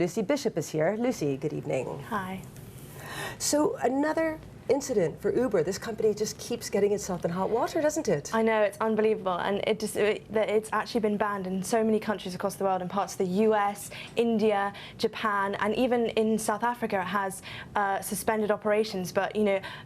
Lucy Bishop is here. Lucy, good evening. Hi. So another incident for Uber. This company just keeps getting itself in hot water, doesn't it? I know, it's unbelievable, and it's actually been banned in so many countries across the world, in parts of the US, India, Japan, and even in South Africa it has suspended operations. But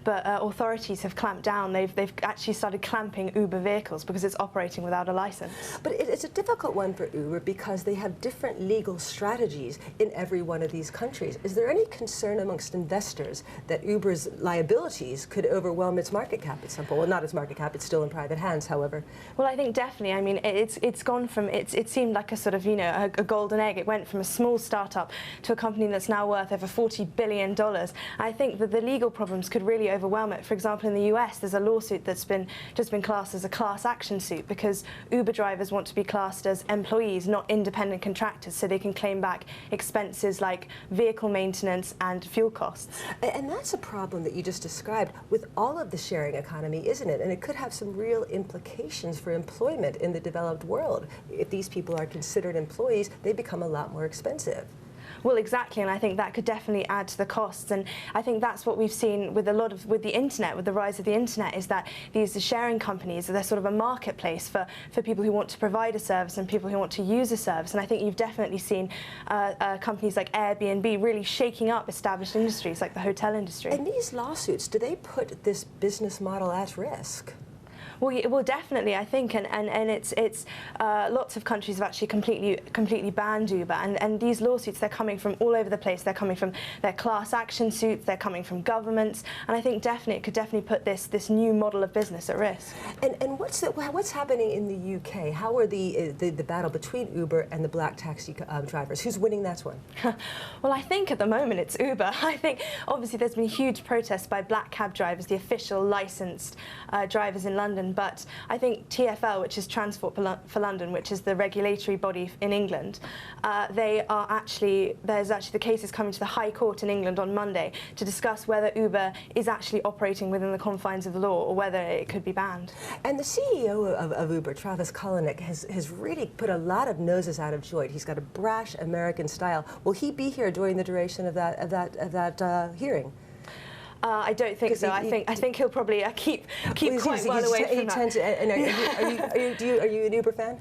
authorities have clamped down. They've actually started clamping Uber vehicles because it's operating without a license. But it's a difficult one for Uber because they have different legal strategies in every one of these countries. Is there any concern amongst investors that Uber's liabilities could overwhelm its market cap at some point? Well, not its market cap, it's still in private hands, however. Well, I think definitely. I mean, it's gone from, it seemed like a sort of, a golden egg. It went from a small startup to a company that's now worth over $40 billion. I think that the legal problems could really overwhelm it. For example, in the US, there's a lawsuit that's just been classed as a class action suit because Uber drivers want to be classed as employees, not independent contractors, so they can claim back expenses like vehicle maintenance and fuel costs. And that's a problem that you just described with all of the sharing economy, isn't it? And it could have some real implications for employment in the developed world. If these people are considered employees, they become a lot more expensive. Well, exactly, and I think that could definitely add to the costs. And I think that's what we've seen with the internet, with the rise of the internet, is that these sharing companies, they're sort of a marketplace for people who want to provide a service and people who want to use a service. And I think you've definitely seen companies like Airbnb really shaking up established industries like the hotel industry. And these lawsuits, do they put this business model at risk? Well, definitely, I think, and it's lots of countries have actually completely banned Uber, and these lawsuits, they're coming from all over the place. They're coming from their class action suits, they're coming from governments, and I think definitely it could definitely put this new model of business at risk. And what's happening in the UK? How are the battle between Uber and the black taxi drivers? Who's winning that one? Well, I think at the moment it's Uber. I think obviously there's been huge protests by black cab drivers, the official licensed drivers in London. But I think TfL, which is Transport for London, which is the regulatory body in England, there's actually the case is coming to the High Court in England on Monday to discuss whether Uber is actually operating within the confines of the law or whether it could be banned. And the CEO of Uber, Travis Kalanick, has really put a lot of noses out of joint. He's got a brash American style. Will he be here during the duration of that hearing? I don't think so. I think he'll probably keep quite well away from that. Are you an Uber fan?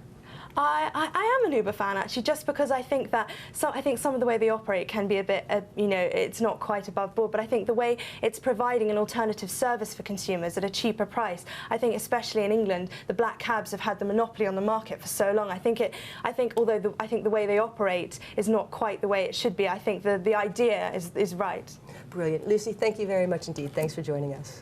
I am an Uber fan, actually, just because I think that some of the way they operate can be a bit, it's not quite above board. But I think the way it's providing an alternative service for consumers at a cheaper price, I think especially in England, the black cabs have had the monopoly on the market for so long. I think although the way they operate is not quite the way it should be, I think the idea is right. Brilliant. Lucy, thank you very much indeed. Thanks for joining us.